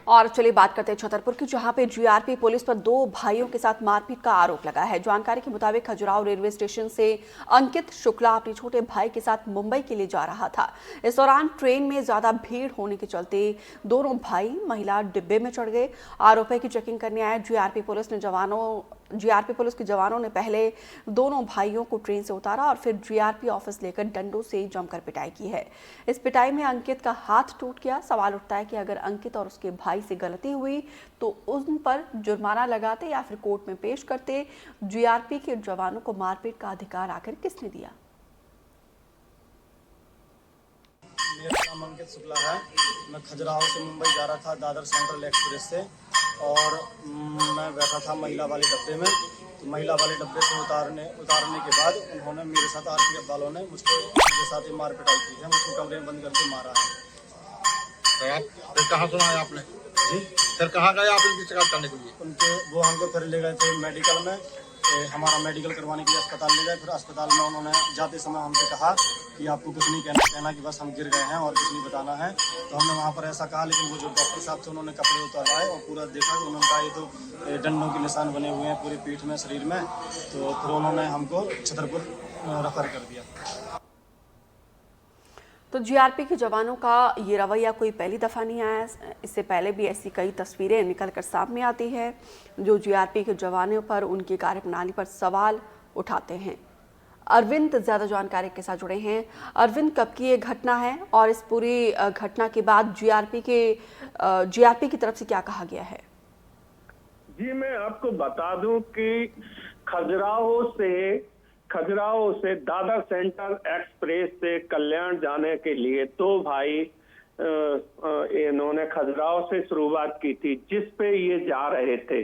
और चलिए बात करते हैं छतरपुर की, जहां पे जीआरपी पुलिस पर दो भाइयों के साथ मारपीट का आरोप लगा है। जानकारी के मुताबिक खजुराहो रेलवे स्टेशन से अंकित शुक्ला अपने छोटे भाई के साथ मुंबई के लिए जा रहा था। इस दौरान ट्रेन में ज्यादा भीड़ होने के चलते दोनों भाई महिला डिब्बे में चढ़ गए। आरोप है कि चेकिंग करने आए जीआरपी पुलिस के जवानों ने पहले दोनों भाइयों को ट्रेन से उतारा और फिर जीआरपी ऑफिस लेकर डंडों से जमकर पिटाई की है। इस पिटाई में अंकित का हाथ टूट गया। सवाल उठता है कि अगर अंकित और उसके भाई से गलती हुई तो उन पर जुर्माना लगाते या फिर कोर्ट में पेश करते। जीआरपी के जवानों को मारपीट का अधिकार आखिर किसने दिया? मेरा नाम अंकित शुक्ला है। मैं खजुराहो से मुंबई जा रहा था दादर सेंट्रल एक्सप्रेस से, और मैं बैठा था महिला वाले डब्बे में। तो महिला वाले डब्बे से उतारने के बाद उन्होंने मेरे साथ आरपीएफ वालों ने मेरे साथ ही मार पिटाई की है। मुझको कमरे में बंद करके मारा है। फिर कहाँ सुना है आपने? जी, फिर कहाँ गए आप इनकी शिकायत करने के लिए? वो हमको फिर ले गए थे मेडिकल में, हमारा मेडिकल करवाने के लिए अस्पताल ले गए। फिर अस्पताल में उन्होंने जाते समय हमसे कहा कि आपको कुछ नहीं कहना कि बस हम गिर गए हैं और कुछ नहीं बताना है। तो हमने वहाँ पर ऐसा कहा, लेकिन वो जो डॉक्टर साहब थे उन्होंने कपड़े उतारवाए और पूरा देखा कि उन्होंने कहा ये तो डंडों के निशान बने हुए हैं पूरी पीठ में, शरीर में। तो फिर उन्होंने हमको छतरपुर रेफर कर दिया। तो जीआरपी के जवानों का ये रवैया कोई पहली दफ़ा नहीं आया। इससे पहले भी ऐसी कई तस्वीरें निकलकर सामने आती है जो जीआरपी के जवानों पर, उनकी कार्यप्रणाली पर सवाल उठाते हैं। अरविंद ज़्यादा जानकारी के साथ जुड़े हैं। अरविंद, कब की ये घटना है और इस पूरी घटना के बाद जीआरपी की तरफ से क्या कहा गया है? जी, मैं आपको बता दूं कि खजुराहो से दादर सेंट्रल एक्सप्रेस से कल्याण जाने के लिए दो भाई इन्होंने खजुराहो से शुरुआत की थी, जिस पे ये जा रहे थे।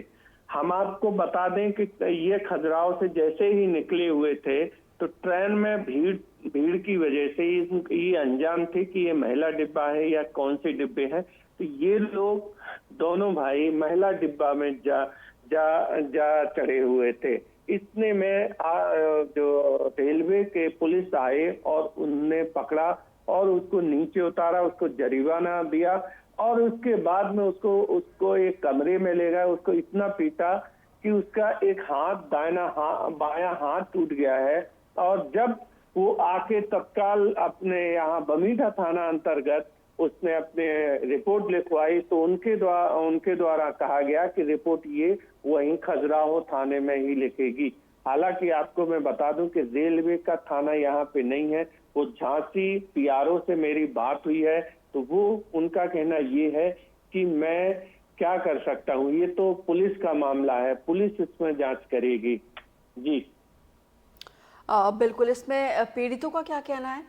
हम आपको बता दें कि ये खजुराहो से जैसे ही निकले हुए थे तो ट्रेन में भीड़ की वजह से ये अनजान थे कि ये महिला डिब्बा है या कौन सी डिब्बे हैं। तो ये लोग दोनों भाई महिला डिब्बा में जा चढ़े हुए थे। इतने में जो रेलवे के पुलिस आए और उनने पकड़ा और उसको नीचे उतारा, उसको जरिमाना दिया और उसके बाद में उसको एक कमरे में ले गए। उसको इतना पीटा कि उसका एक हाथ बायां हाथ टूट गया है। और जब वो आके तत्काल अपने यहाँ बमीठा थाना अंतर्गत उसने अपने रिपोर्ट लिखवाई, तो उनके द्वारा कहा गया कि रिपोर्ट ये वहीं खजुराहो थाने में ही लिखेगी। हालांकि आपको मैं बता दूं कि रेलवे का थाना यहाँ पे नहीं है, वो झांसी पीआरओ से मेरी बात हुई है। तो वो उनका कहना ये है कि मैं क्या कर सकता हूँ, ये तो पुलिस का मामला है, पुलिस इसमें जांच करेगी। जी बिल्कुल। इसमें पीड़ितों का क्या कहना है?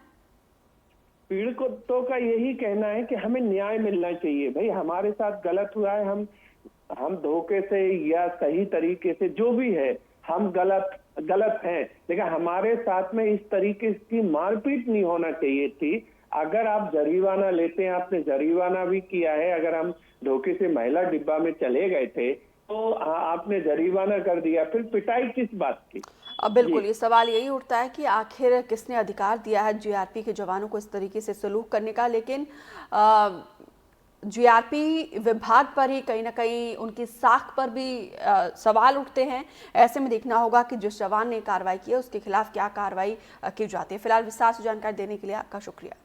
पीड़ितों का यही कहना है कि हमें न्याय मिलना चाहिए। भाई, हमारे साथ गलत हुआ है, हम धोखे से या सही तरीके से जो भी है हम गलत हैं, लेकिन हमारे साथ में इस तरीके की मारपीट नहीं होना चाहिए थी। अगर आप जरिमाना लेते हैं, आपने जरिमाना भी किया है, अगर हम धोखे से महिला डिब्बा में चले गए थे तो आपने जरिमाना कर दिया, फिर पिटाई किस बात की? अब बिल्कुल ये सवाल यही उठता है कि आखिर किसने अधिकार दिया है जीआरपी के जवानों को इस तरीके से सलूक करने का। लेकिन जीआरपी विभाग पर ही कहीं ना कहीं उनकी साख पर भी सवाल उठते हैं। ऐसे में देखना होगा कि जिस जवान ने कार्रवाई की है उसके खिलाफ क्या कार्रवाई की जाती है। फिलहाल विस्तार से जानकारी देने के लिए आपका शुक्रिया।